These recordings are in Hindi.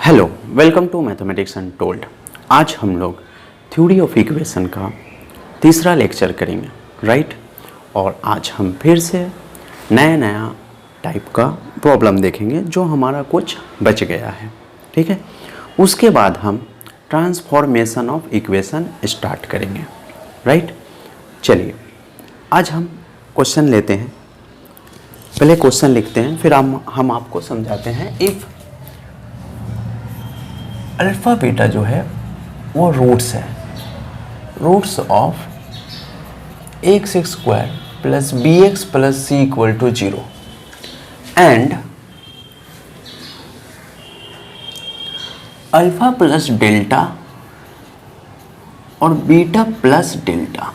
Hello, welcome to mathematics untold. आज हम लोग थ्योरी ऑफ इक्वेशन का तीसरा लेक्चर करेंगे, राइट। और आज हम फिर से नया टाइप का प्रॉब्लम देखेंगे जो हमारा कुछ बच गया है, ठीक है। उसके बाद हम ट्रांसफॉर्मेशन ऑफ इक्वेशन स्टार्ट करेंगे, राइट। चलिए आज हम क्वेश्चन लेते हैं। पहले क्वेश्चन लिखते हैं, फिर हम आपको समझाते हैं। इफ़ अल्फ़ा बीटा जो है वो रूट्स है, roots of X square plus B X plus C equal to 0 and alpha plus delta और बीटा प्लस डेल्टा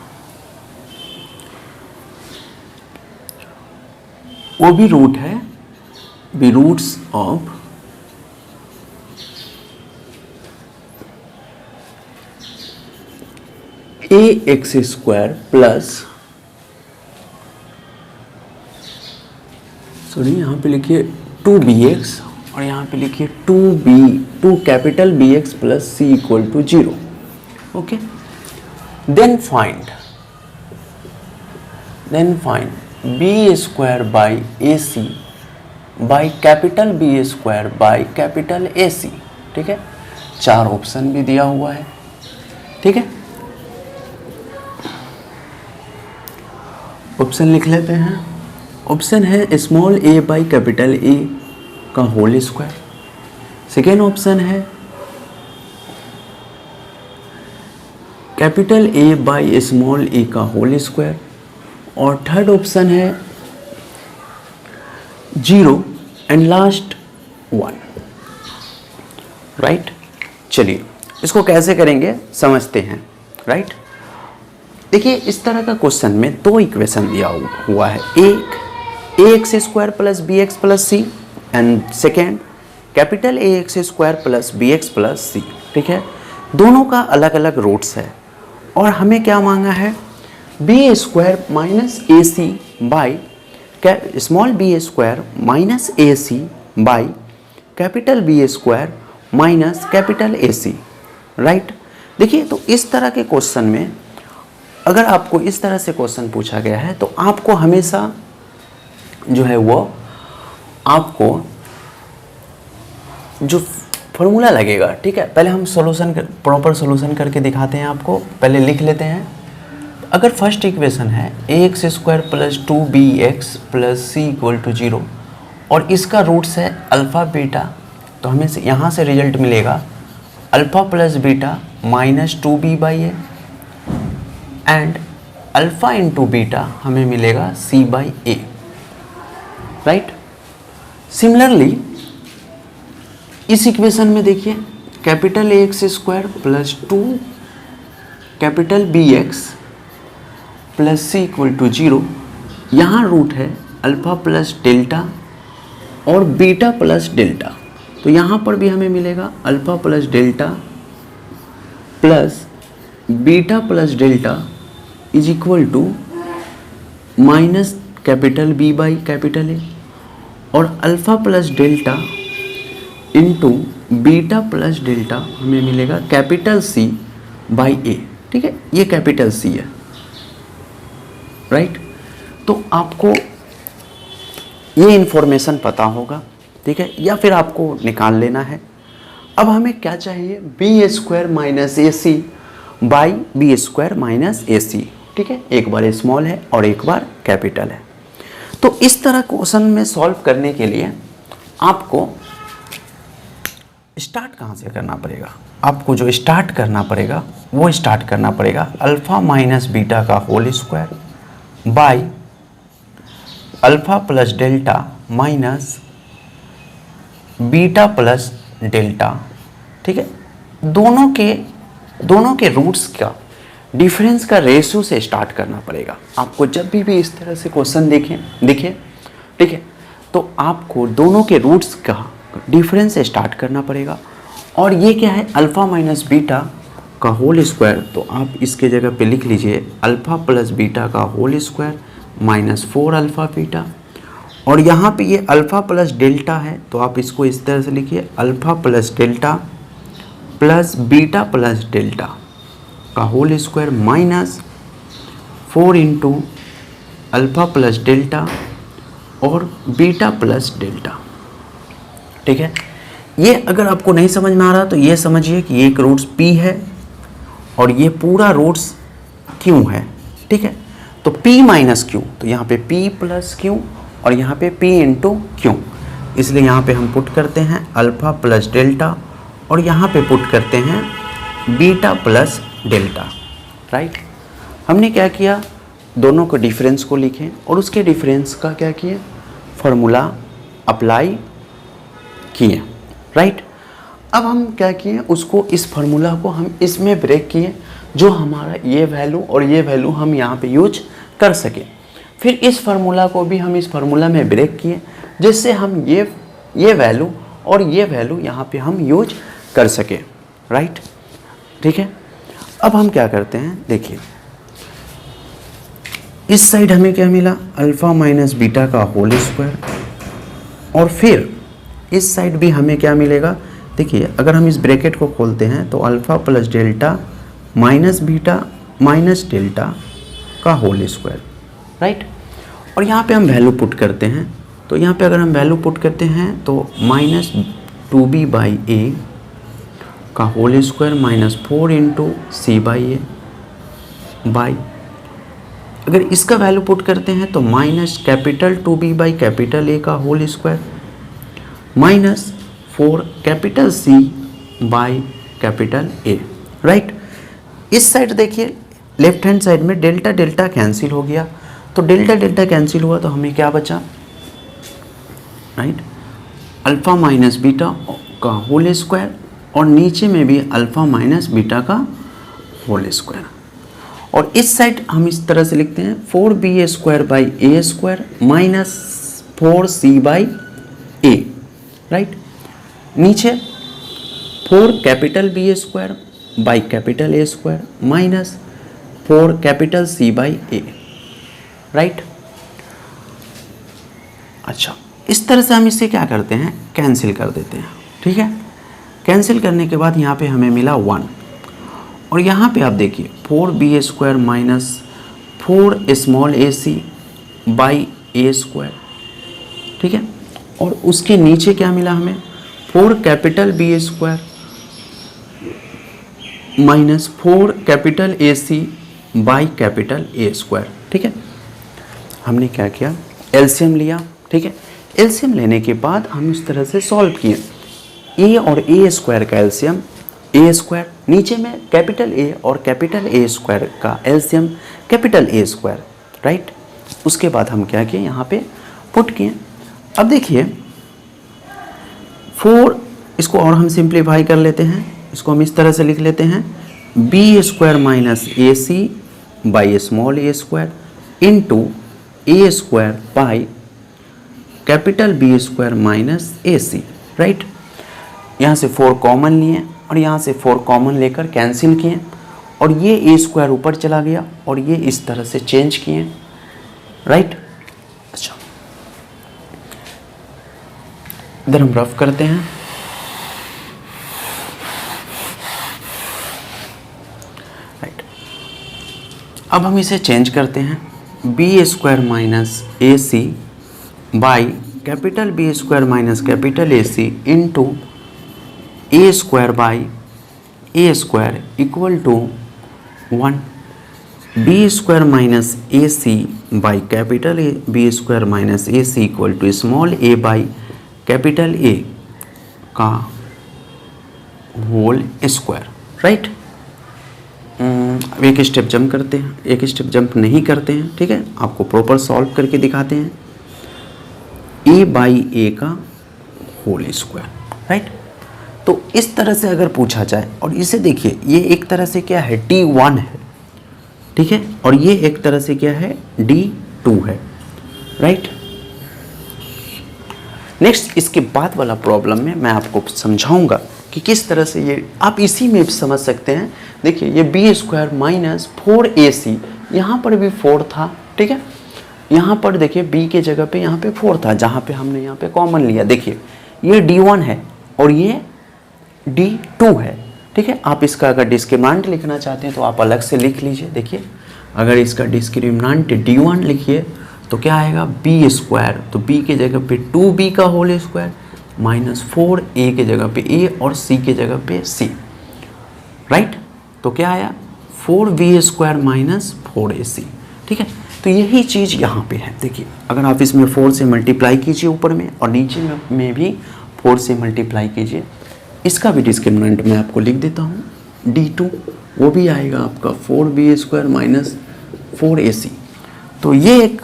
वो भी रूट है, B roots of A X square plus, sorry यहाँ पे लिखिए 2bx और यहाँ पे लिखिए 2 capital B X plus C equal to 0। Okay, then find B square by A C by capital B square by capital A C. ठीक है, 4 ऑप्शन भी दिया हुआ है, ठीक है। ऑप्शन लिख लेते हैं। ऑप्शन है small A by capital A का होल स्क्वायर। सेकेंड ऑप्शन है कैपिटल ए बाई स्मॉल ए का होल स्क्वायर। और थर्ड ऑप्शन है 0 एंड लास्ट 1, राइट। चलिए इसको कैसे करेंगे समझते हैं, राइट। देखिए इस तरह का क्वेश्चन में 2 इक्वेशन दिया हुआ है, एक A X square plus B X plus C and second capital A X square plus B X plus C. ठीक है, दोनों का अलग अलग रूट्स है और हमें क्या मांगा है, B square minus A C by small B square minus A C by capital B square minus capital A C, right. देखिए तो इस तरह के क्वेश्चन में अगर आपको इस तरह से क्वेश्चन पूछा गया है तो आपको हमेशा जो है वो आपको जो फॉर्मूला लगेगा, ठीक है। पहले हम प्रॉपर सॉल्यूशन करके दिखाते हैं आपको, पहले लिख लेते हैं। अगर फर्स्ट इक्वेशन है A X square plus 2bx plus C equal to 0 और इसका रूट्स है अल्फ़ा बीटा, तो हमें यहाँ से रिजल्ट मिलेगा alpha plus beta minus 2b by A and alpha into beta हमें मिलेगा c by A, right. Similarly इस इक्वेशन में देखिए capital A X square plus 2 capital B X plus C equal to 0, यहाँ रूट है अल्फ़ा प्लस डेल्टा और बीटा प्लस डेल्टा, तो यहाँ पर भी हमें मिलेगा alpha plus delta plus beta plus delta is equal to minus capital B by capital ए और alpha plus delta into beta plus delta हमें मिलेगा कैपिटल सी बाई ए। ठीक है, ये कैपिटल सी है, राइट। तो आपको ये इंफॉर्मेशन पता होगा, ठीक है, या फिर आपको निकाल लेना है। अब हमें क्या चाहिए, B square minus A C by B square minus A C. ठीक है, एक बार स्मॉल है और एक बार कैपिटल है। तो इस तरह क्वेश्चन में सॉल्व करने के लिए आपको स्टार्ट कहाँ से करना पड़ेगा, आपको जो स्टार्ट करना पड़ेगा वो स्टार्ट करना पड़ेगा अल्फ़ा माइनस बीटा का whole square by alpha plus delta minus beta plus delta. ठीक है, दोनों के रूट्स का डिफरेंस का रेशियो से स्टार्ट करना पड़ेगा आपको। जब भी इस तरह से क्वेश्चन दिखे, ठीक है, तो आपको दोनों के रूट्स का डिफरेंस से स्टार्ट करना पड़ेगा। और ये क्या है, अल्फ़ा माइनस बीटा का होल स्क्वायर, तो आप इसके जगह पे लिख लीजिए अल्फ़ा प्लस बीटा का whole square minus 4 alpha beta और यहाँ पे ये अल्फ़ा प्लस डेल्टा है, तो आप इसको इस तरह से लिखिए, alpha plus delta plus beta plus delta का whole square minus 4 into alpha plus delta और बीटा प्लस डेल्टा। ठीक है, ये अगर आपको नहीं समझ में आ रहा तो ये समझिए कि ये एक रूट्स p है और ये पूरा रूट्स q है। ठीक है, तो p माइनस क्यू, तो यहाँ पे p प्लस क्यू और यहाँ पे p इंटू क्यू, इसलिए यहाँ पे हम पुट करते हैं अल्फ़ा प्लस डेल्टा और यहाँ पे पुट करते हैं बीटा प्लस डेल्टा। राइट, हमने क्या किया, दोनों के डिफरेंस को लिखें और उसके डिफरेंस का क्या किए, फार्मूला अप्लाई किए। राइट, अब हम क्या किए, उसको इस फार्मूला को हम इसमें ब्रेक किए, जो हमारा ये वैल्यू और ये वैल्यू हम यहाँ पे यूज कर सके। फिर इस फार्मूला को भी हम इस फार्मूला में ब्रेक किए, जिससे हम ये वैल्यू और ये वैल्यू यहाँ पे हम यूज कर सके। राइट, ठीक है, अब हम क्या करते हैं, देखिए इस साइड हमें क्या मिला, अल्फ़ा माइनस बीटा का होल स्क्वायर, और फिर इस साइड भी हमें क्या मिलेगा, देखिए अगर हम इस ब्रैकेट को खोलते हैं तो alpha plus delta minus beta minus delta का होल स्क्वायर। राइट, और यहाँ पे हम वैल्यू पुट करते हैं, तो यहाँ पे अगर हम वैल्यू पुट करते हैं तो माइनस 2b बाई ए का whole square minus 4 into C by A by, अगर इसका वैल्यू पुट करते हैं तो minus capital 2b by capital A का whole square minus 4 capital C by capital A. Right, इस साइड देखिए लेफ्ट हैंड साइड में डेल्टा डेल्टा कैंसिल हो गया, तो डेल्टा डेल्टा कैंसिल हुआ तो हमें क्या बचा, राइट, अल्फ़ा माइनस बीटा का होल स्क्वायर और नीचे में भी अल्फ़ा माइनस बीटा का होल स्क्वायर, और इस साइड हम इस तरह से लिखते हैं 4b square by A square minus 4c by A. Right, नीचे 4 capital B square by capital A square minus 4 capital C by A. Right, अच्छा, इस तरह से हम इसे क्या करते हैं, कैंसिल कर देते हैं। ठीक है, कैंसिल करने के बाद यहाँ पे हमें मिला 1, और यहाँ पे आप देखिए 4b square minus 4 small A C by A square. ठीक है, और उसके नीचे क्या मिला हमें, 4 capital B square minus 4 capital A C by capital A square. ठीक है, हमने क्या किया, एलसीएम लिया। ठीक है, एलसीएम लेने के बाद हम इस तरह से सॉल्व किए, ए और ए स्क्वायर का एलसीएम ए स्क्वायर, नीचे में कैपिटल ए और कैपिटल ए स्क्वायर का LCM capital A square. Right, उसके बाद हम क्या किए, यहाँ पे पुट किए। अब देखिए 4, इसको और हम सिंप्लीफाई कर लेते हैं, इसको हम इस तरह से लिख लेते हैं, B square minus A C by small A square into A square by capital B square minus A C. Right, यहाँ से 4 कॉमन लिए और यहाँ से 4 कॉमन लेकर कैंसिल किए, और ये ए स्क्वायर ऊपर चला गया और ये इस तरह से चेंज किए। राइट, अच्छा, इधर हम रफ करते हैं। राइट, अब हम इसे चेंज करते हैं, B square minus A C by capital B square minus capital A C into A square by A square equal to 1, B square minus A C by capital A B square minus A C equal to small A by capital A का होल स्क्वायर। राइट, अब एक स्टेप जंप करते हैं, एक स्टेप जंप नहीं करते हैं। ठीक है, आपको प्रॉपर सॉल्व करके दिखाते हैं, ए बाई ए का होल स्क्वायर। राइट, तो इस तरह से अगर पूछा जाए, और इसे देखिए ये एक तरह से क्या है, D1 है। ठीक है, और ये एक तरह से क्या है, D2 है। राइट, नेक्स्ट इसके बाद वाला प्रॉब्लम में मैं आपको समझाऊंगा कि किस तरह से ये आप इसी में समझ सकते हैं। देखिए ये बी स्क्वायर माइनस 4ac, यहाँ पर भी 4 था। ठीक है, यहाँ पर देखिए b के जगह पे यहाँ पे 4 था, जहाँ पे हमने यहाँ पे कॉमन लिया। देखिए ये d1 है और ये d2 है, ठीक है। आप इसका अगर डिस्क्रिमिनेंट लिखना चाहते हैं तो आप अलग से लिख लीजिए। देखिए अगर इसका डिस्क्रिमिनेंट d1 लिखिए तो क्या आएगा b स्क्वायर, तो b के जगह पे 2b का होल स्क्वायर माइनस 4a के जगह पे a और c के जगह पे c, राइट। तो क्या आया 4b स्क्वायर माइनस 4ac, ठीक है। तो यही चीज़ यहाँ पे है। देखिए अगर आप इसमें 4 से मल्टीप्लाई कीजिए ऊपर में और नीचे में भी 4 से मल्टीप्लाई कीजिए, इसका भी डिस्क्रिमिनेंट मैं आपको लिख देता हूँ d2, वो भी आएगा आपका 4b स्क्वायर माइनस 4ac। तो ये एक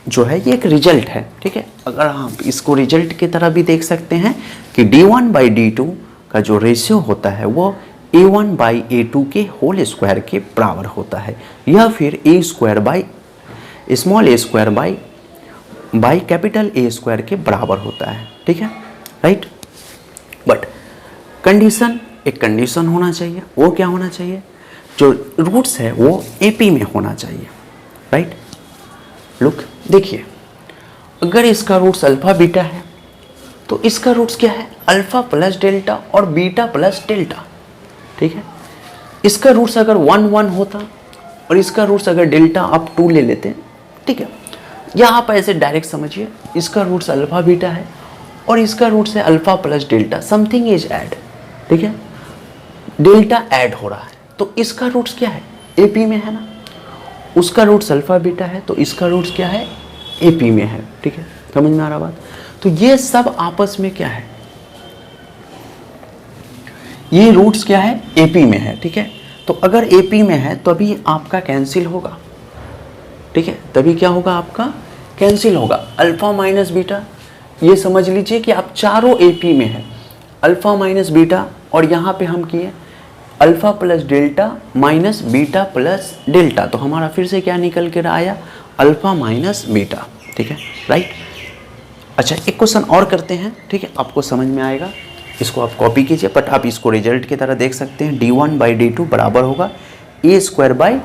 जो है ये एक रिजल्ट है, ठीक है। अगर आप इसको रिजल्ट की तरह भी देख सकते हैं कि d1 बाई d2 का जो रेशियो होता है वो a1 बाई a2 के होल स्क्वायर के बराबर होता है, या फिर a square by small a square by capital A square के बराबर होता है, ठीक है, राइट। बट कंडीशन, एक कंडीशन होना चाहिए, वो क्या होना चाहिए, जो रूट्स है वो AP में होना चाहिए, राइट। लुक देखिए अगर इसका रूट्स अल्फा बीटा है तो इसका रूट्स क्या है अल्फा प्लस डेल्टा और बीटा प्लस डेल्टा, ठीक है। इसका रूट्स अगर 1 1 होता और इसका रूट्स अगर डेल्टा आप 2 ले लेते हैं, ठीक है, या आप ऐसे डायरेक्ट समझिए इसका रूट्स अल्फा बीटा है और इसका रूट्स है alpha plus delta, something is add, ठीक है, डेल्टा ऐड हो रहा है, तो इसका रूट्स क्या है AP में है ना, उसका रूट्स अल्फा बीटा है तो इसका रूट्स क्या है AP में है, ठीक है। समझ में आ रहा बात। तो ये सब आपस में क्या है, ये रूट्स क्या है AP में है, ठीक है। तो अगर AP में है तो अभी आपका कैंसिल होगा, ठीक है, तभी क्या होगा आपका कैंसिल होगा। अल्फा माइनस बीटा ये समझ लीजिए कि आप चारों AP में है, अल्फा माइनस बीटा, और यहाँ पे हम किए alpha plus delta minus beta plus delta, तो हमारा फिर से क्या निकल कर आया अल्फा माइनस बीटा, ठीक है, राइट। अच्छा एक क्वेश्चन और करते हैं, ठीक है, आपको समझ में आएगा, इसको आप कॉपी कीजिए, बट आप इसको रिजल्ट की तरह देख सकते हैं। d1 बाई d2 बराबर होगा a square by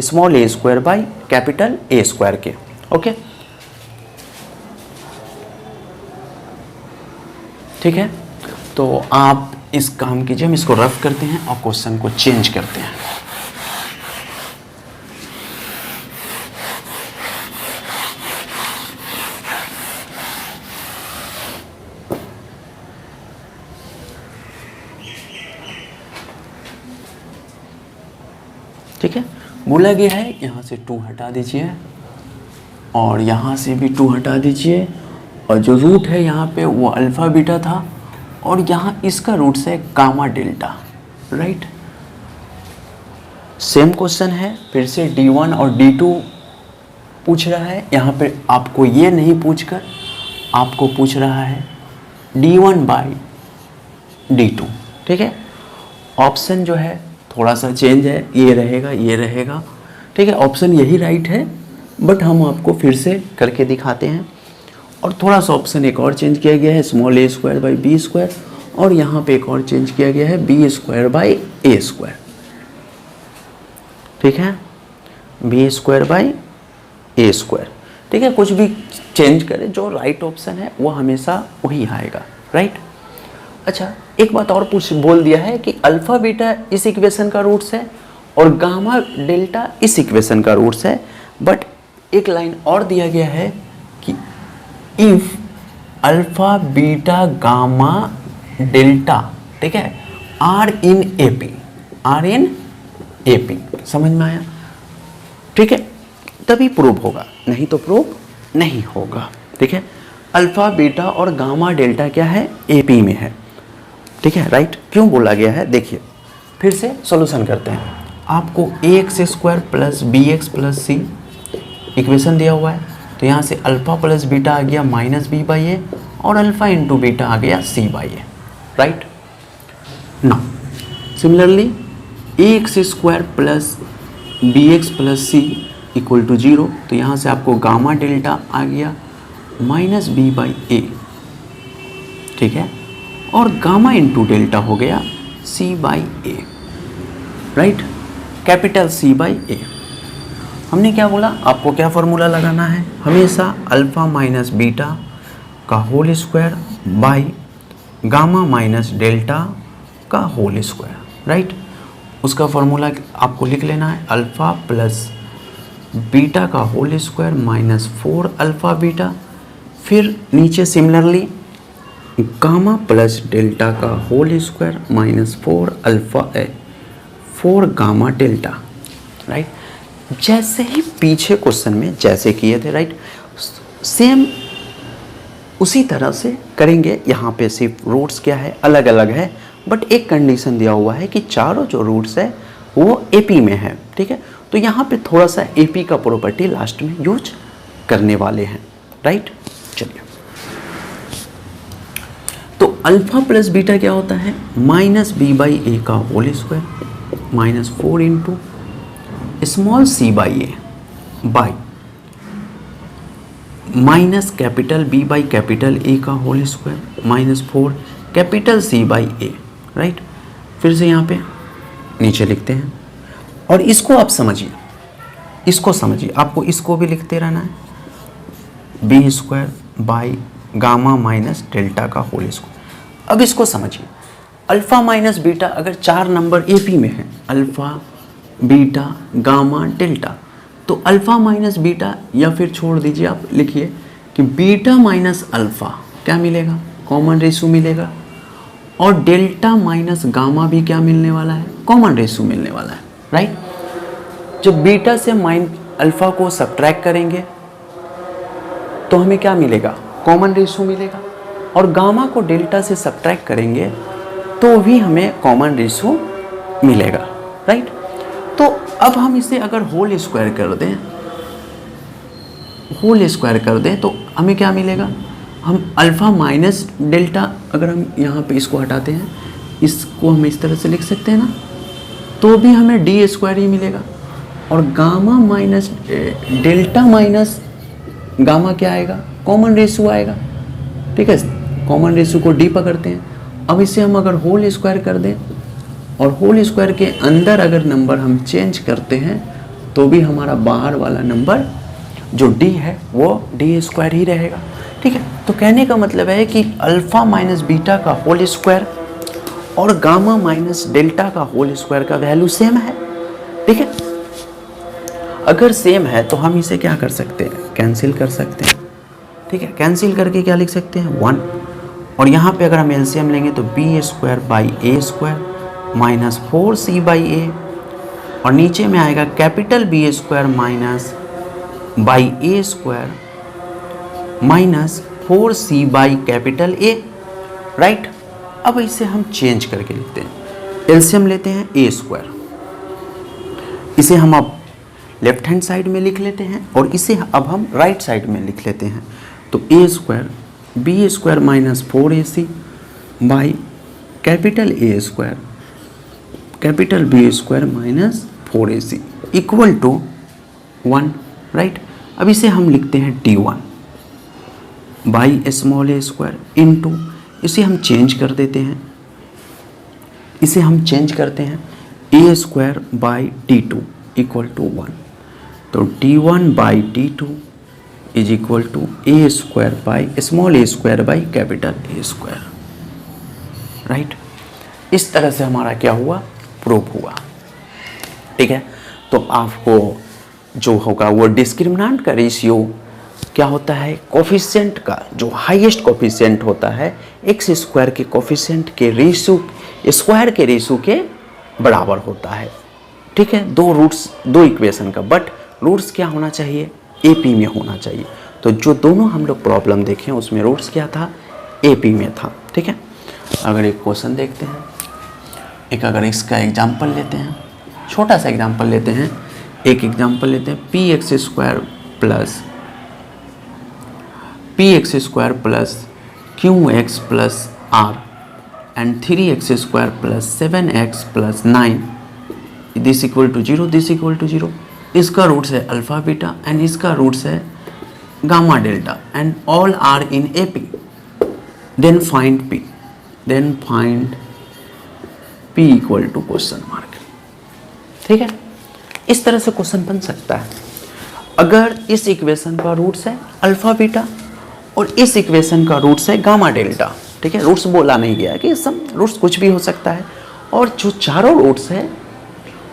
small a square by capital A square के, ओके, ठीक है। तो आप इस काम कीजिए, हम इसको रफ करते हैं और क्वेश्चन को चेंज करते हैं। ठीक है, बोला गया है यहाँ से 2 हटा दीजिए और यहाँ से भी 2 हटा दीजिए, और जो रूट है यहाँ पे वो अल्फ़ा बीटा था और यहाँ इसका रूट है gamma delta, right. Same question है, फिर से d1 और d2 पूछ रहा है, यहाँ पे आपको ये नहीं पूछकर आपको पूछ रहा है d1 बाई d2, ठीक है। ऑप्शन जो है थोड़ा सा चेंज है, ये रहेगा ये रहेगा, ठीक है, ऑप्शन यही राइट है, बट हम आपको फिर से करके दिखाते हैं। और थोड़ा सा ऑप्शन एक और चेंज किया गया है, small a square by b square, और यहाँ पे एक और चेंज किया गया है b square by a square, ठीक है, b square by a square, ठीक है। कुछ भी चेंज करें, जो राइट ऑप्शन है वो हमेशा वही आएगा, राइट। अच्छा एक बात और बोल दिया है कि अल्फा बीटा इस इक्वेशन का रूट्स है और गामा डेल्टा इस इक्वेशन का रूट्स है, बट एक लाइन और दिया गया है कि if alpha beta gamma delta, ठीक है, आर इन एपी, समझ में आया, ठीक है, तभी प्रूव होगा, नहीं तो प्रूव नहीं होगा, ठीक है। अल्फा बीटा और गामा डेल्टा क्या है एपी में है, ठीक है, राइट। क्यों बोला गया है देखिए, फिर से सॉल्यूशन करते हैं। आपको ax square plus bx plus c equation दिया हुआ है, तो यहाँ से अल्फा प्लस बीटा आ गया माइनस बी बाई ए और अल्फा इंटू बीटा आ गया c बाई ए, राइट। ना similarly ax square plus bx plus c equal to 0, तो यहाँ से आपको गामा डेल्टा आ गया माइनस बी बाई ए, ठीक है, और गामा इंटू डेल्टा हो गया c by A, right, capital C by A. हमने क्या बोला, आपको क्या फॉर्मूला लगाना है, हमेशा अल्फ़ा माइनस बीटा का whole square by gamma minus delta का होल स्क्वायर, राइट। उसका फॉर्मूला आपको लिख लेना है, अल्फ़ा प्लस बीटा का whole square minus 4 alpha beta, फिर नीचे सिमिलरली गामा प्लस डेल्टा का whole square minus 4 alpha 4 gamma delta, right. जैसे ही पीछे क्वेश्चन में जैसे किए थे, राइट, सेम उसी तरह से करेंगे। यहाँ पे सिर्फ रूट्स क्या है, अलग अलग है, बट एक कंडीशन दिया हुआ है कि चारों जो रूट्स है वो एपी में है, ठीक है। तो यहाँ पे थोड़ा सा एपी का प्रॉपर्टी लास्ट में यूज करने वाले हैं, राइट। चलिए, तो अल्फा प्लस बीटा क्या होता है, माइनस बी बाई ए का whole square minus 4 into small C by A by minus capital B by capital A का whole square minus 4 capital C by A, right. फिर से यहाँ पे नीचे लिखते हैं और इसको आप समझिए, इसको समझिए, आपको इसको भी लिखते रहना है, B square by gamma minus delta का होल स्क्वायर। अब इसको समझिए, अल्फ़ा माइनस बीटा अगर 4 नंबर एपी में है, अल्फ़ा बीटा गामा डेल्टा, तो अल्फ़ा माइनस बीटा, या फिर छोड़ दीजिए आप लिखिए कि बीटा माइनस अल्फ़ा क्या मिलेगा, कॉमन रेशो मिलेगा, और डेल्टा माइनस गामा भी क्या मिलने वाला है, कॉमन रेशो मिलने वाला है, राइट। जब बीटा से अल्फ़ा को सब्ट्रैक्ट करेंगे तो हमें क्या मिलेगा, कॉमन रेशो मिलेगा, और गामा को डेल्टा से सब्ट्रैक्ट करेंगे तो भी हमें कॉमन रेशो मिलेगा, राइट। तो अब हम इसे अगर होल स्क्वायर कर दें, होल स्क्वायर कर दें तो हमें क्या मिलेगा, हम अल्फ़ा माइनस डेल्टा, अगर हम यहाँ पे इसको हटाते हैं, इसको हम इस तरह से लिख सकते हैं ना, तो भी हमें डी स्क्वायर ही मिलेगा, और gamma minus delta minus gamma क्या आएगा, कॉमन रेशो आएगा, ठीक है। कॉमन रेशो को डी पकड़ते हैं। अब इसे हम अगर होल स्क्वायर कर दें और होल स्क्वायर के अंदर अगर नंबर हम चेंज करते हैं तो भी हमारा बाहर वाला नंबर जो डी है वो डी स्क्वायर ही रहेगा, ठीक है। तो कहने का मतलब है कि अल्फ़ा माइनस बीटा का होल स्क्वायर और गामा माइनस डेल्टा का होल स्क्वायर का वैल्यू सेम है, ठीक है। अगर सेम है तो हम इसे क्या कर सकते हैं, कैंसिल कर सकते हैं, ठीक है। कैंसिल करके क्या लिख सकते हैं, 1, और यहाँ पे अगर हम एलसीएम लेंगे तो B square by A square minus 4c by A, और नीचे में आएगा capital B square minus by A square minus 4c by capital A, right. अब इसे हम चेंज करके लिखते हैं, एलसीएम लेते हैं ए स्क्वायर, इसे हम अब लेफ्ट हैंड साइड में लिख लेते हैं और इसे अब हम राइट साइड में लिख लेते हैं। तो A square B square minus 4ac by capital A square capital B square minus 4ac equal to 1, right. अब इसे हम लिखते हैं d1 by small A square into, इसे हम चेंज कर देते हैं, इसे हम चेंज करते हैं A square by d2 equal to 1, तो d1 by d2 is equal to A square by small A square by capital A square, right. इस तरह से हमारा क्या हुआ, प्रूव हुआ, ठीक है। तो आपको जो होगा वो डिस्क्रिमिनेंट का रेशियो क्या होता है, कोफिशिएंट का जो हाईएस्ट कोफिशिएंट होता है एक्स स्क्वायर के कोफिशिएंट के रेशियो स्क्वायर के रेशियो के बराबर होता है, ठीक है। दो रूट्स, दो इक्वेशन का, बट रूट्स क्या होना चाहिए, एपी में होना चाहिए। तो जो दोनों हम लोग प्रॉब्लम देखें उसमें रूट्स क्या था, एपी में था, ठीक है। अगर एक क्वेश्चन देखते हैं, एक अगर इसका एग्जाम्पल लेते हैं, छोटा सा एग्जाम्पल लेते हैं, एक एग्जाम्पल लेते हैं, P X square plus Q X plus R and 3x square plus 7x plus 9 this equal to 0, this equal to 0। इसका रूट्स है अल्फ़ा बीटा एंड इसका रूट्स है gamma delta and all are in AP, then find P, then find P equal to question mark, ठीक है। इस तरह से क्वेश्चन बन सकता है, अगर इस इक्वेशन का रूट्स है अल्फा बीटा और इस इक्वेशन का रूट्स है गामा डेल्टा, ठीक है, रूट्स बोला नहीं गया है कि सब रूट्स कुछ भी हो सकता है, और जो चारों रूट्स है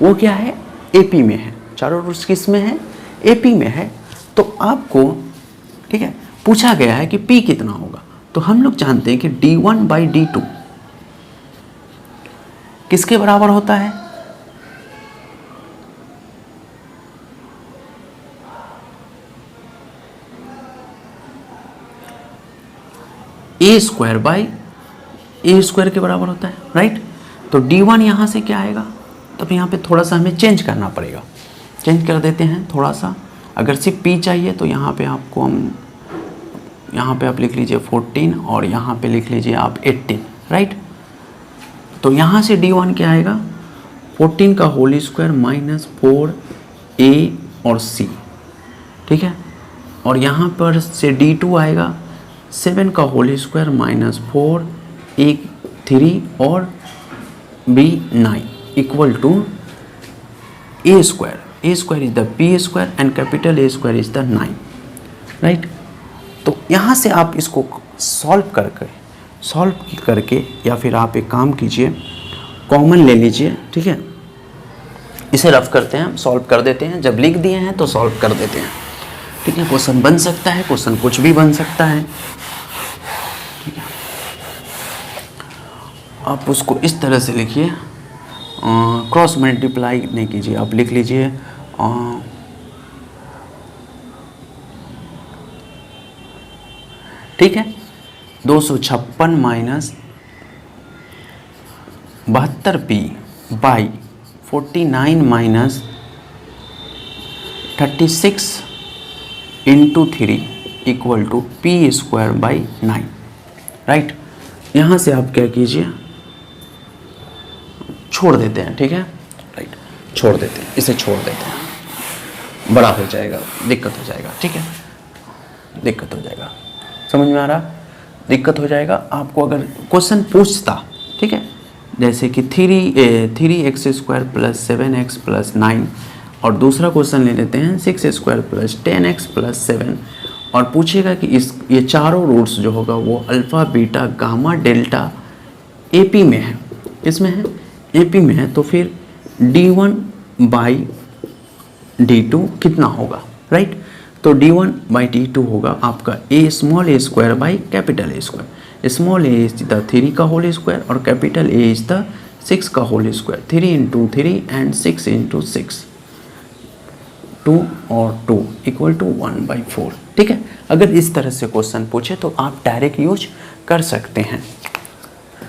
वो क्या है, एपी में है, चारों रूट्स किस में है, एपी में है, तो आपको, ठीक है, पूछा गया है कि पी कितना होगा, तो हम लोग जानते हैं कि d1/d2 किसके बराबर होता है, a² के बराबर होता है, राइट। तो d1 यहाँ से क्या आएगा, तब यहाँ पे थोड़ा सा हमें चेंज करना पड़ेगा, चेंज कर देते हैं थोड़ा सा। अगर सिर्फ p चाहिए तो यहाँ पे आपको हम, यहाँ पे आप लिख लीजिए 14 और यहाँ पे लिख लीजिए आप 18, राइट। तो यहाँ से d1 क्या आएगा, 14 का होल स्क्वायर माइनस 4a और c, ठीक है, और यहाँ पर से d2 आएगा 7 का होल स्क्वायर माइनस 4a 3 और b 9 equal to a square is the p square and capital A square is the 9, right. तो यहाँ से आप इसको सॉल्व करके या फिर आप एक काम कीजिए, कॉमन ले लीजिए, ठीक है, इसे रफ करते हैं, सॉल्व कर देते हैं, जब लिख दिए हैं तो सॉल्व कर देते हैं, ठीक है। क्वेश्चन बन सकता है, क्वेश्चन कुछ भी बन सकता है, ठीक है। आप उसको इस तरह से लिखिए, क्रॉस मल्टीप्लाई नहीं कीजिए, आप लिख लीजिए ठीक है, 256 minus 72p by 49 minus 36 into 3 equal to p square by 9, right. यहाँ से आप क्या कीजिए, छोड़ देते हैं, ठीक है, राइट, छोड़ देते हैं, इसे छोड़ देते हैं, बड़ा हो जाएगा, दिक्कत हो जाएगा, ठीक है, दिक्कत हो जाएगा, समझ में आ रहा, दिक्कत हो जाएगा आपको। अगर क्वेश्चन पूछता, ठीक है, जैसे कि 3x² प्लस 7x प्लस 9, और दूसरा क्वेश्चन ले लेते हैं 6x² प्लस 10x प्लस 7, और पूछेगा कि ये चारों रूट्स जो होगा वो alpha beta gamma delta AP में है, किसमें है, एपी में है, तो फिर d1/d2 कितना होगा, राइट। तो d1/d2 होगा आपका small a square by capital A square, small a is the 3 का होल स्क्वायर और कैपिटल A इज द 6 का whole square, 3 into 3 and 6 into 6, 2 और 2 इक्वल टू 1/4, ठीक है। अगर इस तरह से क्वेश्चन पूछे तो आप डायरेक्ट यूज कर सकते हैं,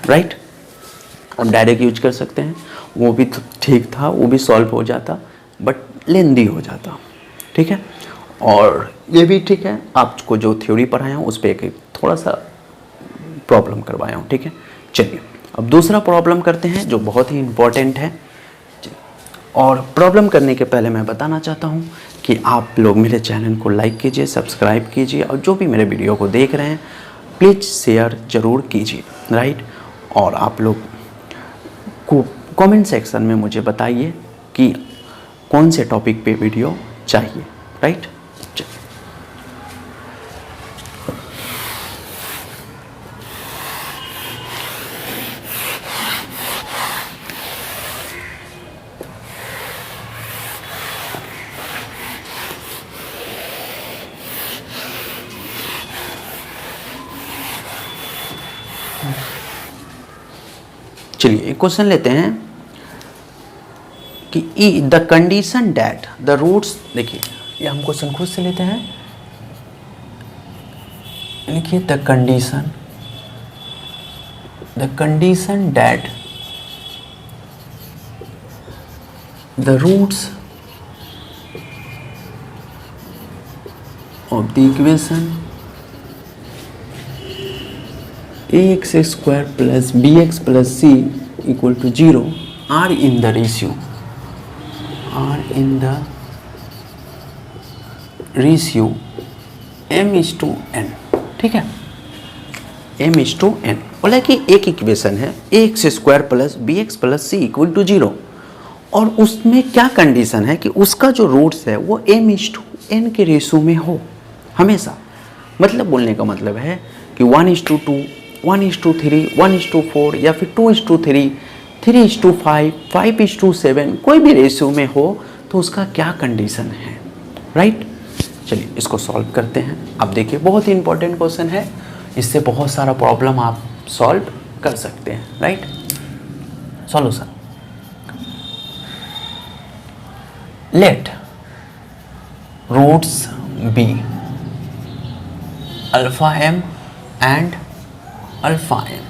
राइट, और डायरेक्ट यूज कर सकते हैं, वो भी ठीक था, वो भी सॉल्व हो जाता, बट लेंदी हो जाता, ठीक है। और ये भी ठीक है, आपको जो थ्योरी पढ़ाया हूँ उस पर एक थोड़ा सा प्रॉब्लम करवाया हूँ, ठीक है। चलिए अब दूसरा प्रॉब्लम करते हैं जो बहुत ही इम्पोर्टेंट है, और प्रॉब्लम करने के पहले मैं बताना चाहता हूँ कि आप लोग मेरे चैनल को लाइक कीजिए, सब्सक्राइब कीजिए, और जो भी मेरे वीडियो को देख रहे हैं प्लीज़ शेयर ज़रूर कीजिए, राइट। और आप लोग को कमेंट सेक्शन में मुझे बताइए कि कौन से टॉपिक पे वीडियो चाहिए, राइट। चलिए एक क्वेश्चन लेते हैं कि the condition that the roots, देखिए ये हम क्वेश्चन खुद से लेते हैं, लिखिए the condition that the roots of the equation ax² plus bx plus c equal to 0 are in the ratio m/n, ठीक है, m/n। बोला कि एक इक्वेशन है ax² plus bx plus c equal to 0, और उसमें क्या कंडीशन है कि उसका जो रूट्स है वो n के रेशो में हो हमेशा। मतलब बोलने का मतलब है कि 1:2, 1:3, 1:4 या फिर 2:3, 3:5, 5:7 कोई भी रेशियो में हो तो उसका क्या कंडीशन है, राइट। चलिए इसको सॉल्व करते हैं। अब देखिए बहुत ही इंपॉर्टेंट क्वेश्चन है, इससे बहुत सारा प्रॉब्लम आप सॉल्व कर सकते हैं, right. Solution, let roots be alpha m and alpha n,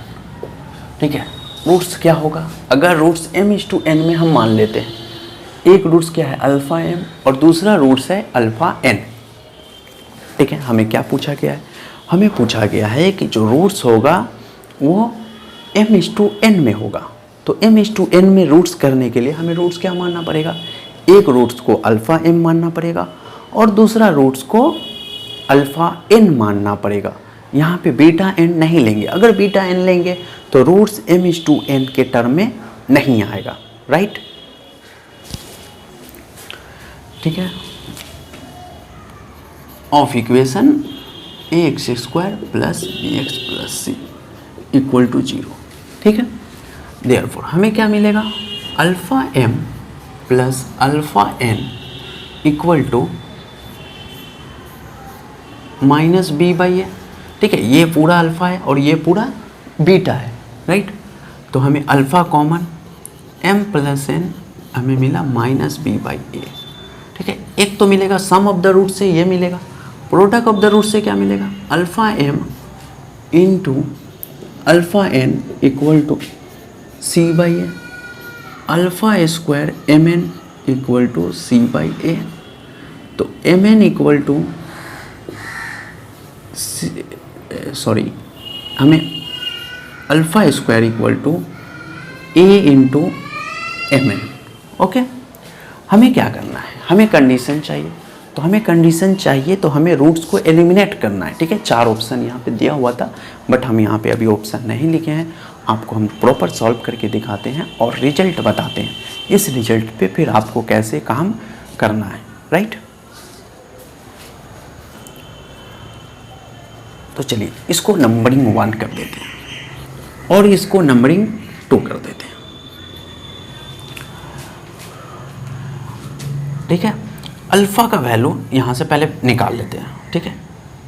ठीक है। रूट्स क्या होगा, अगर रूट्स m/n में हम मान लेते हैं, एक रूट्स क्या है अल्फा m और दूसरा रूट्स है अल्फा n, ठीक है। हमें क्या पूछा गया है, हमें पूछा गया है कि जो रूट्स होगा वो m/n में होगा। तो m/n में रूट्स करने के लिए हमें रूट्स क्या मानना पड़ेगा, एक रूट्स को अल्फा m मानना पड़ेगा और दूसरा रूट्स को अल्फा n मानना पड़ेगा। यहाँ पे बीटा n नहीं लेंगे, अगर बीटा n लेंगे तो रूट्स m/n के टर्म में नहीं आएगा, राइट, ठीक है। Of equation ax² plus bx plus c equal to 0, ठीक है। देयरफॉर हमें क्या मिलेगा, alpha m plus alpha n equal to minus b/a, ठीक है। ये पूरा अल्फा है और ये पूरा बीटा है, राइट। तो हमें alpha common m plus n हमें मिला माइनस b/a, ठीक है। एक तो मिलेगा सम ऑफ द रूट से, ये मिलेगा प्रोडक्ट ऑफ द रूट से क्या मिलेगा, alpha m into alpha n equal to c/a, alpha square mn equal to c/a। तो mn इक्वल टू हमें alpha square equal to a into mn, okay. हमें क्या करना है, हमें कंडीशन चाहिए, तो हमें कंडीशन चाहिए तो हमें रूट्स को एलिमिनेट करना है, ठीक है। 4 ऑप्शन यहाँ पे दिया हुआ था बट हम यहाँ पे अभी ऑप्शन नहीं लिखे हैं, आपको हम प्रॉपर सॉल्व करके दिखाते हैं और रिजल्ट बताते हैं। इस रिजल्ट पे फिर आपको कैसे काम करना है, राइट। तो चलिए इसको नंबरिंग 1 कर देते हैं और इसको नंबरिंग 2 कर देते हैं, ठीक है। अल्फ़ा का वैल्यू यहाँ से पहले निकाल लेते हैं, ठीक है।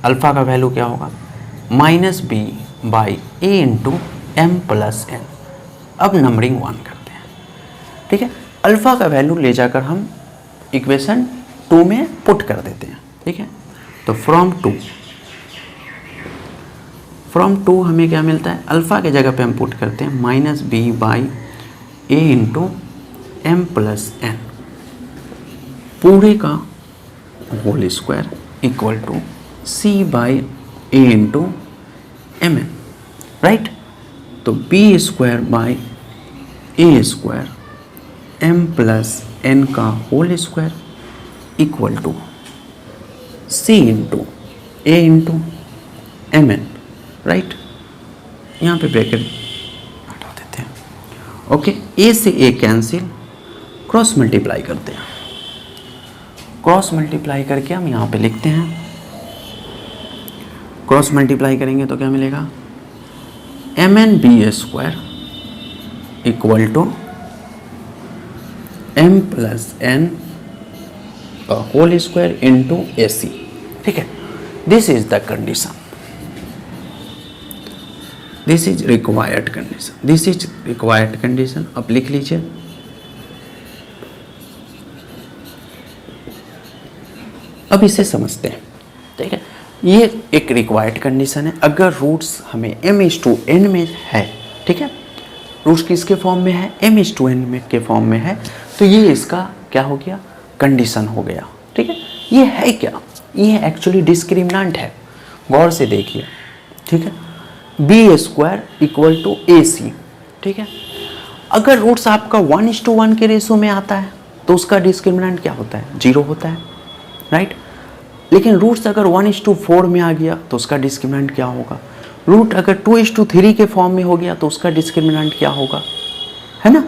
अल्फ़ा का वैल्यू क्या होगा, -b/a into m plus n। अब नंबरिंग 1 करते हैं, ठीक है। अल्फ़ा का वैल्यू ले जाकर हम इक्वेशन 2 में पुट कर देते हैं, ठीक है। तो फ्रॉम 2 हमें क्या मिलता है, अल्फ़ा के जगह पे हम पुट करते हैं -b/a into m plus n पूरे का whole square equal to c/a into mn, right. तो b²/a² m प्लस n का whole square equal to c into a into mn, right. यहाँ पे ब्रैकेट हटा देते हैं, ओके। a से a कैंसिल, क्रॉस मल्टीप्लाई करते हैं, क्रॉस मल्टीप्लाई करके हम यहाँ पे लिखते हैं, क्रॉस मल्टीप्लाई करेंगे तो क्या मिलेगा, mn/b² equal to m plus n का होल स्क्वायर इंटू ac, ठीक है। This is the condition, this is required condition, this is required condition. अब लिख लीजिए, अब इसे समझते हैं, ठीक है। ये एक रिक्वायर्ड कंडीशन है, अगर रूट्स हमें m/n में है, ठीक है, रूट्स किसके फॉर्म में है, m/n में के फॉर्म में है, तो ये इसका क्या हो गया, कंडीशन हो गया, ठीक है। ये है क्या, ये एक्चुअली डिस्क्रिमिनेंट है, गौर से देखिए, ठीक है। b² इक्वल टू ac, ठीक है। अगर रूट्स आपका 1:1 के रेशो में आता है तो उसका डिस्क्रिमिनेंट क्या होता है, 0 होता है, राइट। लेकिन रूट्स अगर 1:4 में आ गया तो उसका डिस्क्रिमिनेंट क्या होगा, रूट अगर 2:3 के फॉर्म में हो गया तो उसका डिस्क्रिमिनेंट क्या होगा, है ना।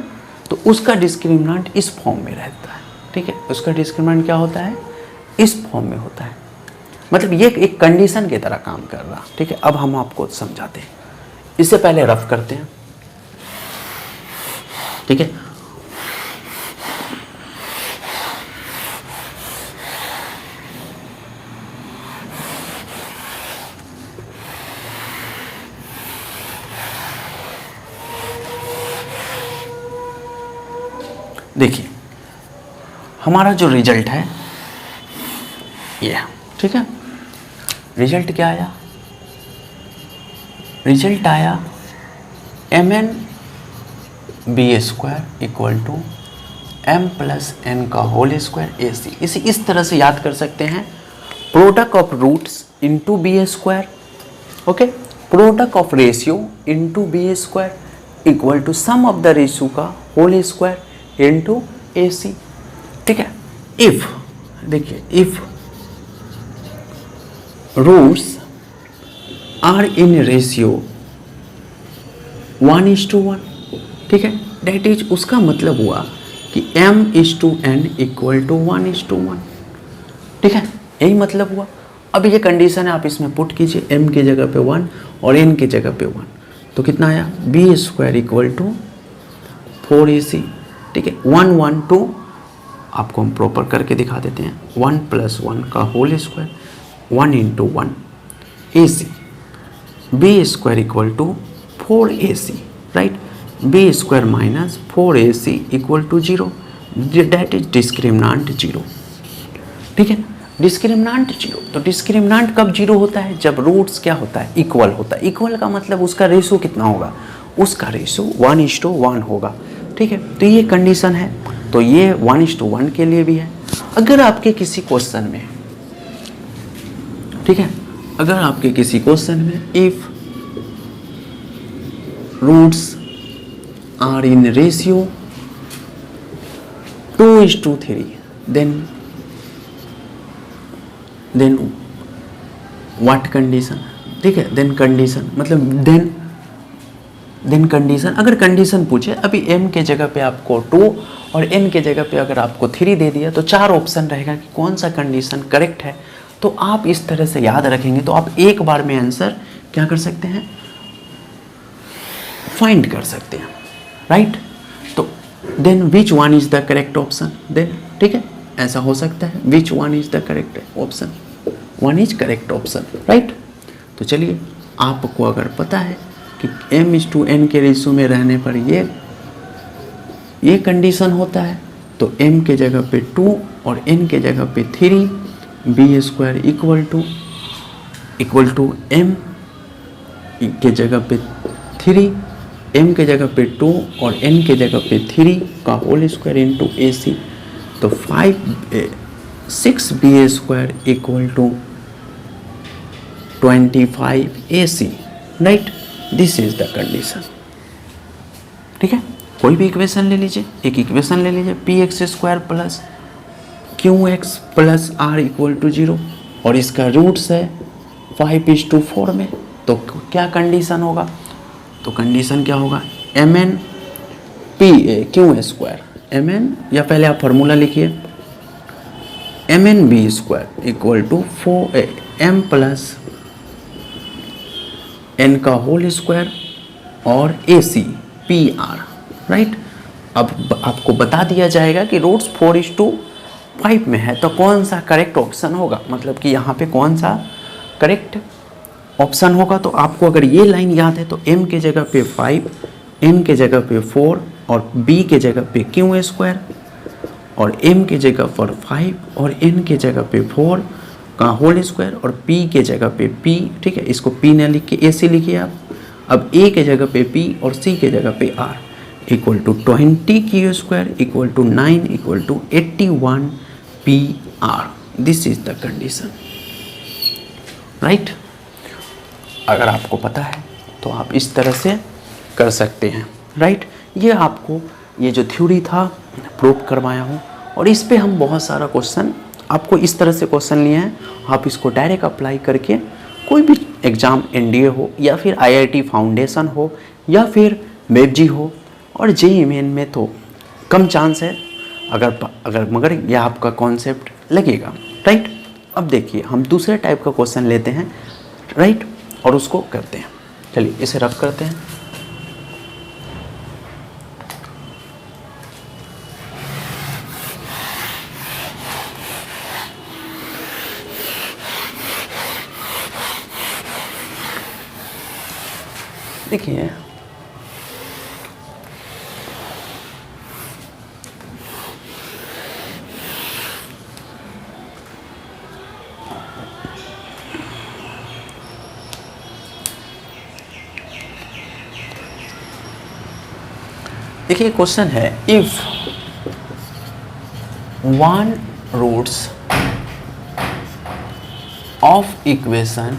तो उसका डिस्क्रिमिनेंट इस फॉर्म में रहता है, ठीक है। उसका डिस्क्रिमिनेंट क्या होता है, इस फॉर्म में होता है, मतलब ये एक कंडीशन की तरह काम कर रहा। ठीक है, अब हम आपको समझाते हैं, इससे पहले रफ करते हैं। ठीक है, देखिए हमारा जो रिजल्ट है ये, ठीक है, रिजल्ट क्या आया, रिजल्ट आया mn b square equal to m plus n का होल स्क्वायर ac। इसे इस तरह से याद कर सकते हैं, product of roots into b square, okay, product of ratio into b square equal to sum of the ratio का होल स्क्वायर इंटू ac। ठीक है, इफ, देखिए if roots are in ratio 1:1, ठीक है, डेट इज, उसका मतलब हुआ कि m:n इक्वल टू 1:1। ठीक है, यही मतलब हुआ। अब ये कंडीशन है, आप इसमें पुट कीजिए m की जगह पे 1 और n की जगह पे 1, तो कितना आया, B square equal to 4ac। ठीक है, 1 1 2 आपको हम प्रॉपर करके दिखा देते हैं, 1 + 1 का होल स्क्वायर 1 × 1 ac, B square equal to 4ac, right, B square minus 4ac equal to 0, that is discriminant 0। ठीक है, डिस्क्रिमिनांट 0, तो डिस्क्रिमिनांट कब 0 होता है, जब रूट्स क्या होता है, इक्वल होता है। इक्वल का मतलब उसका रेशो कितना होगा, उसका रेशो 1:1 होगा। ठीक है, तो ये कंडीशन है, तो ये 1:1 के लिए भी है। अगर आपके किसी क्वेश्चन में, ठीक है, अगर आपके किसी क्वेश्चन में if roots are in ratio 2:3, then what condition. ठीक है, देन कंडीशन मतलब देन कंडीशन, अगर कंडीशन पूछे, अभी m के जगह पे आपको 2 और n के जगह पे अगर आपको 3 दे दिया, तो 4 ऑप्शन रहेगा कि कौन सा कंडीशन करेक्ट है। तो आप इस तरह से याद रखेंगे तो आप एक बार में आंसर क्या कर सकते हैं, फाइंड कर सकते हैं, राइट। तो then which one is the correct option, then ठीक है, ऐसा हो सकता है, which one is the correct option, 1 is correct option, right. तो चलिए, आपको अगर पता है कि m:n के रेशियो में रहने पर ये कंडीशन होता है, तो m के जगह पे 2 और n के जगह पे 3, b square equal to m के जगह पे 3, m के जगह पे 2 और n के जगह पे 3 का होल स्क्वायर इंटू ac, तो 6 b square equal to 25 ac, right. This is the condition. ठीक है, कोई भी इक्वेशन ले लीजिए, एक इक्वेशन ले लीजिए, px² plus qx plus r equal to 0, और इसका रूट्स है 5:4 में, तो क्या कंडीशन होगा, तो कंडीशन क्या होगा, mn q² mn, या पहले आप फार्मूला लिखिए, mn b² equal to 4m plus n का होल स्क्वायर और ac pr, राइट। अब आपको बता दिया जाएगा कि रूट्स 4:5 में है, तो कौन सा करेक्ट ऑप्शन होगा, मतलब कि यहाँ पे कौन सा करेक्ट ऑप्शन होगा। तो आपको अगर ये लाइन याद है, तो m के जगह पे 5, n के जगह पे 4 और b के जगह पे q² और m के जगह पर 5 और n के जगह पे 4 का होल स्क्वायर और p के जगह पे p, ठीक है, इसको p न लिख के ac लिखिए आप। अब a के जगह पे p और c के जगह पे r equal to 20 q² equal to 9 equal to 81 pr। This is the condition, right. अगर आपको पता है तो आप इस तरह से कर सकते हैं, राइट। ये आपको ये जो थ्योरी था प्रूव करवाया हूँ, और इस पे हम बहुत सारा क्वेश्चन आपको इस तरह से क्वेश्चन लिए हैं, आप इसको डायरेक्ट अप्लाई करके कोई भी एग्ज़ाम एनडीए हो या फिर आईआईटी फाउंडेशन हो या फिर वेबजी हो और जेईई मेन में तो कम चांस है, अगर मगर यह आपका कॉन्सेप्ट लगेगा। राइट। अब देखिए हम दूसरे टाइप का क्वेश्चन लेते हैं, राइट, और उसको करते हैं। चलिए इसे रफ करते हैं। देखिए क्वेश्चन है, if 1 roots of equation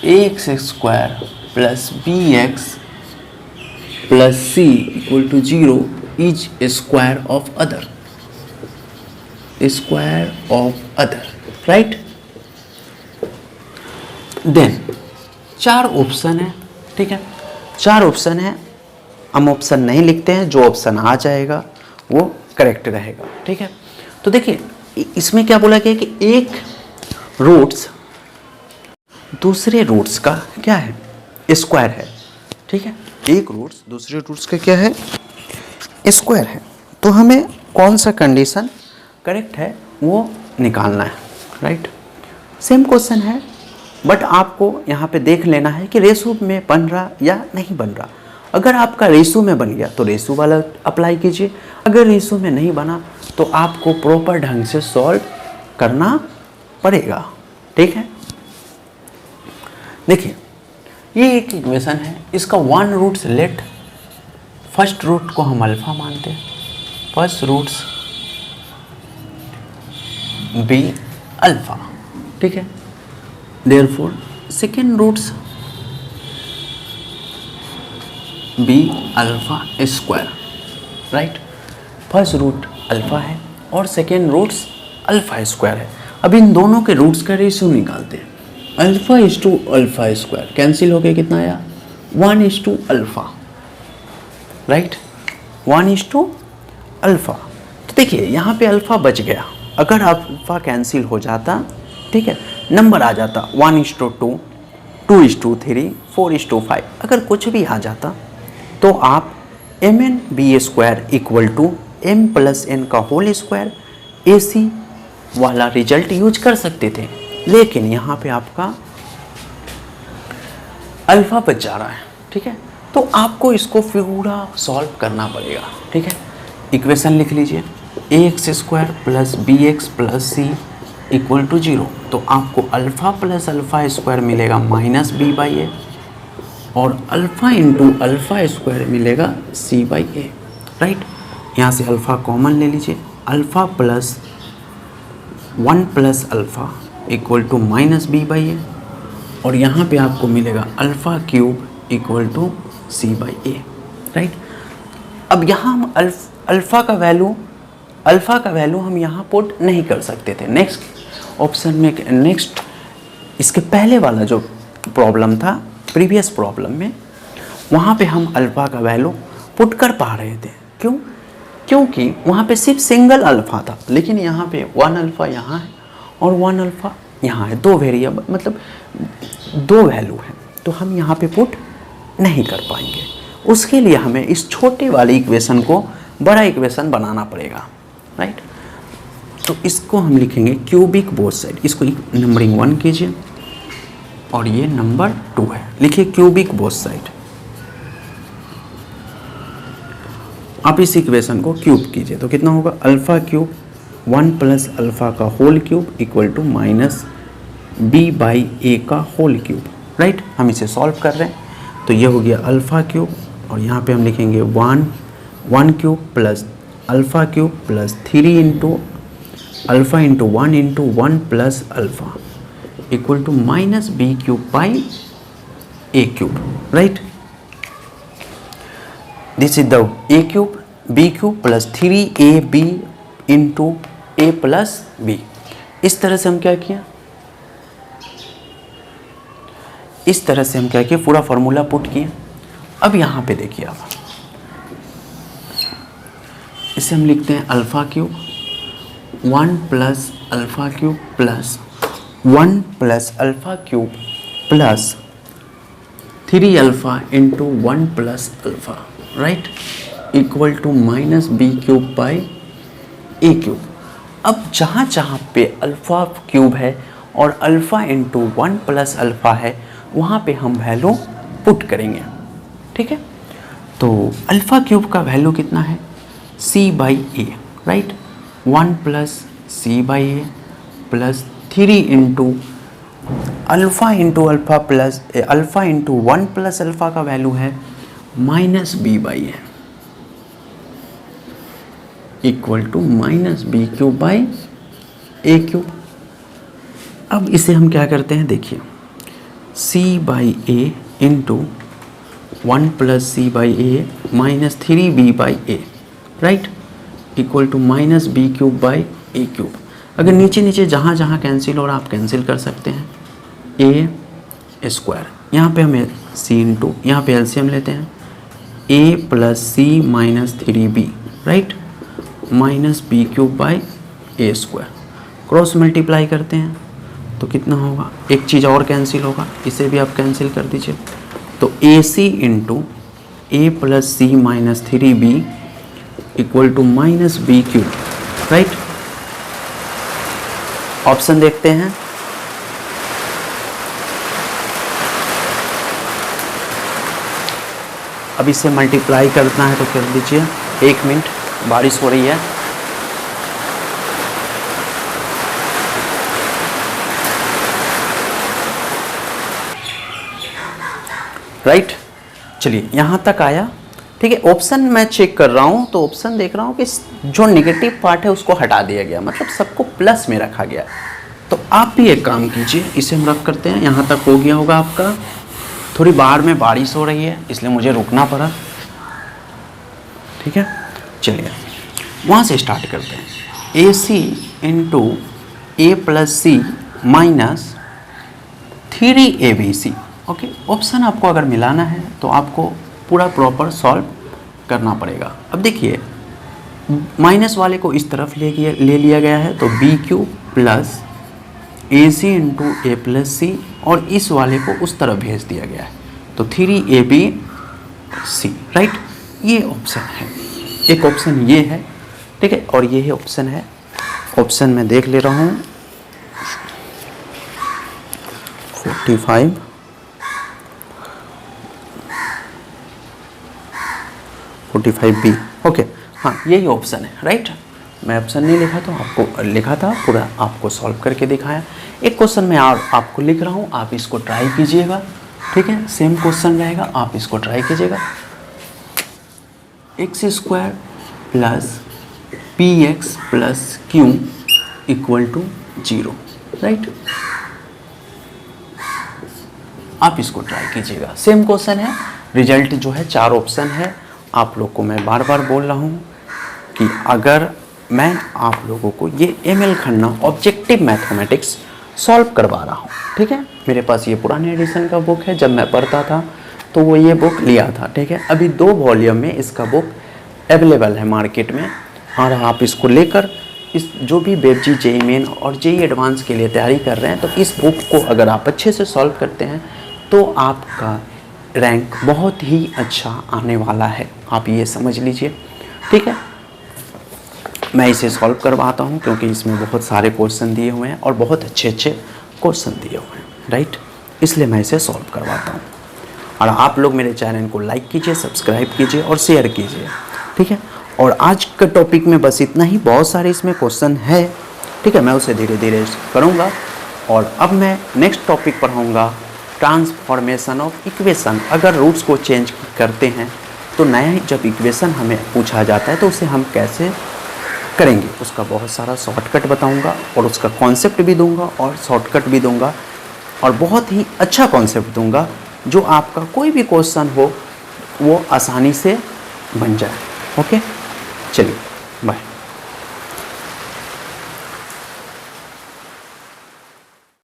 ax square plus bx plus c equal to 0 is square of other, right. Then 4 option है, ठीक है, 4 ऑप्शन है। हम ऑप्शन नहीं लिखते हैं, जो ऑप्शन आ जाएगा वो करेक्ट रहेगा, ठीक है। तो देखिए इसमें क्या बोला गया कि एक रूट्स दूसरे रूट्स का क्या है, स्क्वायर है, ठीक है। एक रूट्स दूसरे रूट्स का क्या है, स्क्वायर है। तो हमें कौन सा कंडीशन करेक्ट है वो निकालना है, राइट। सेम क्वेश्चन है, बट आपको यहाँ पे देख लेना है कि रेशो में बन रहा या नहीं बन रहा। अगर आपका रेशो में बन गया तो रेशो वाला अप्लाई कीजिए, अगर रेशो में नहीं बना तो आपको प्रॉपर ढंग से सॉल्व करना पड़ेगा, ठीक है। देखिए ये एक इक्वेशन है, इसका 1 रूट से लेट, फर्स्ट रूट को हम अल्फा मानते हैं, फर्स्ट रूट्स बी अल्फा, ठीक है। Therefore second roots be alpha square, right. First root alpha है और सेकेंड रूट्स अल्फा स्क्वायर है। अब इन दोनों के रूट्स का रेशियो निकालते हैं। Alpha is to alpha square cancel हो गया, कितना आया 1 is to alpha, right, 1 is to alpha. तो देखिए यहाँ पे अल्फा बच गया, अगर अल्फा कैंसिल हो जाता, ठीक है, नंबर आ जाता 1 is to 2, 2 is to 3, 4 is to 5, अगर कुछ भी आ जाता तो आप mn b square equal to m plus n का होल स्क्वायर AC वाला रिजल्ट यूज कर सकते थे। लेकिन यहाँ पे आपका अल्फा बच जा रहा है, ठीक है, तो आपको इसको पूरा सॉल्व करना पड़ेगा, ठीक है। इक्वेशन लिख लीजिए, ax square plus bx plus c equal to 0, तो आपको अल्फा प्लस अल्फा स्क्वायर मिलेगा माइनस बी बाई ए, और अल्फा इंटू अल्फा स्क्वायर मिलेगा c बाई ए, राइट। यहाँ से अल्फा कॉमन ले लीजिए, alpha plus 1 plus alpha equal to minus B by A, और यहाँ पे आपको मिलेगा alpha cube equal to C by A, right. अब यहाँ हम अल्फा का वैल्यू हम यहाँ पुट नहीं कर सकते थे। नेक्स्ट ऑप्शन में, नेक्स्ट इसके पहले वाला जो प्रॉब्लम था प्रीवियस प्रॉब्लम में, वहाँ पे हम अल्फा का वैल्यू पुट कर पा रहे थे। क्यों? क्योंकि वहाँ पे सिर्फ सिंगल अल्फा था, लेकिन यहाँ पे 1 अल्फा यहाँ है और 1 अल्फा यहाँ है, 2 वेरिएबल मतलब 2 वैल्यू है, तो हम यहाँ पे पुट नहीं कर पाएंगे। उसके लिए हमें इस छोटे वाले इक्वेशन को बड़ा इक्वेशन बनाना पड़ेगा, राइट। तो इसको हम लिखेंगे क्यूबिक बोथ साइड, इसको नंबरिंग 1 कीजिए और ये नंबर 2 है, लिखिए क्यूबिक बोथ साइड। आप इस इक्वेशन को क्यूब कीजिए तो कितना होगा, अल्फा क्यूब 1 प्लस अल्फा का whole cube equal to minus B by A का होल क्यूब, राइट। हम इसे सॉल्व कर रहे हैं तो ये हो गया अल्फा क्यूब, और यहाँ पे हम लिखेंगे 1 cube plus alpha cube plus 3 into alpha into 1 into 1 plus alpha equal to minus B cube by a cube, right. This is the a cube b cube plus 3ab into A plus b. इस तरह से हम क्या किया, इस तरह से हम क्या किए, पूरा फॉर्मूला पुट किए। अब यहाँ पे देखिए आप, इसे हम लिखते हैं alpha cube 1 plus alpha cube plus 1 plus alpha cube plus 3 alpha into 1 plus alpha, right, equal to minus B cube by a cube. अब जहाँ जहाँ पे अल्फ़ा क्यूब है और अल्फ़ा इंटू 1 प्लस अल्फ़ा है वहाँ पे हम वैल्यू पुट करेंगे, ठीक है। तो अल्फ़ा क्यूब का वैल्यू कितना है, c by A, right, 1 plus c by a plus 3 into alpha into alpha plus alpha into 1 plus alpha का वैल्यू है minus B by a equal to minus B cube by a cube. अब इसे हम क्या करते हैं, देखिए, c by a into 1 plus c by a minus 3b by A, right, equal to minus B cube by a cube. अगर नीचे नीचे जहाँ जहाँ कैंसिल हो रहा आप कैंसिल कर सकते हैं, ए स्क्वायर, यहाँ पे हमें सी इंटू, यहाँ पे एलसीएम लेते हैं, A plus C minus 3b, right, minus B cube by A square. Cross multiply करते हैं तो कितना होगा, एक चीज़ और कैंसिल होगा, इसे भी आप कैंसिल कर दीजिए, तो A C into A plus C minus 3b equal to minus B cube, right. Option देखते हैं, अब इसे मल्टीप्लाई करना है तो कर दीजिए, 1 मिनट, बारिश हो रही है। राइट, चलिए यहाँ तक आया, ठीक है। ऑप्शन मैं चेक कर रहा हूँ तो ऑप्शन देख रहा हूँ कि जो नेगेटिव पार्ट है उसको हटा दिया गया, मतलब सबको प्लस में रखा गया। तो आप भी एक काम कीजिए, इसे हम रख करते हैं, यहाँ तक हो गया होगा आपका। थोड़ी बाहर में बारिश हो रही है इसलिए मुझे रुकना पड़ा, ठीक है। चलिए वहाँ से स्टार्ट करते हैं, ए सी इंटू ए plus C minus 3abc, okay. Option आपको अगर मिलाना है तो आपको पूरा प्रॉपर सॉल्व करना पड़ेगा। अब देखिए माइनस वाले को इस तरफ ले लिया गया है तो बी क्यूब प्लस ए सी इंटू ए प्लस सी, और इस वाले को उस तरफ भेज दिया गया है तो 3abc, राइट। ये ऑप्शन है, एक ऑप्शन ये है, ठीक है, और ये ऑप्शन है। ऑप्शन में देख ले रहा हूँ 45b, ओके, हाँ यही ऑप्शन है, राइट। मैं ऑप्शन नहीं लिखा तो आपको लिखा था, पूरा आपको सॉल्व करके दिखाया। एक क्वेश्चन मैं आपको लिख रहा हूँ, आप इसको ट्राई कीजिएगा, ठीक है। सेम क्वेश्चन रहेगा, आप इसको ट्राई कीजिएगा। X square plus p x plus q equal to 0, right. आप इसको ट्राई कीजिएगा, सेम क्वेश्चन है। रिजल्ट जो है 4 ऑप्शन है। आप लोग को मैं बार बार बोल रहा हूँ कि अगर मैं आप लोगों को ये ML Khanna objective mathematics solve करवा रहा हूँ, ठीक है। मेरे पास ये पुराने एडिशन का बुक है, जब मैं पढ़ता था तो वो ये बुक लिया था, ठीक है। अभी 2 वॉल्यूम में इसका बुक अवेलेबल है मार्केट में, और आप इसको लेकर इस जो भी बेबजी जेई मेन और जेई एडवांस के लिए तैयारी कर रहे हैं तो इस बुक को अगर आप अच्छे से सॉल्व करते हैं तो आपका रैंक बहुत ही अच्छा आने वाला है, आप ये समझ लीजिए, ठीक है। मैं इसे सॉल्व करवाता हूँ क्योंकि इसमें बहुत सारे क्वेश्चन दिए हुए हैं और बहुत अच्छे अच्छे क्वेश्चन दिए हुए हैं, राइट, इसलिए मैं इसे सॉल्व करवाता हूँ। और आप लोग मेरे चैनल को लाइक कीजिए, सब्सक्राइब कीजिए और शेयर कीजिए, ठीक है। और आज के टॉपिक में बस इतना ही, बहुत सारे इसमें क्वेश्चन है, ठीक है, मैं उसे धीरे धीरे करूँगा। और अब मैं नेक्स्ट टॉपिक पढ़ाऊँगा ट्रांसफॉर्मेशन ऑफ इक्वेशन। अगर रूट्स को चेंज करते हैं तो नया जब इक्वेशन हमें पूछा जाता है तो उसे हम कैसे करेंगे, उसका बहुत सारा शॉर्टकट बताऊंगा और उसका कॉन्सेप्ट भी दूंगा और शॉर्टकट भी दूंगा, और बहुत ही अच्छा कॉन्सेप्ट दूंगा जो आपका कोई भी क्वेश्चन हो वो आसानी से बन जाए, ओके। चलिए बाय।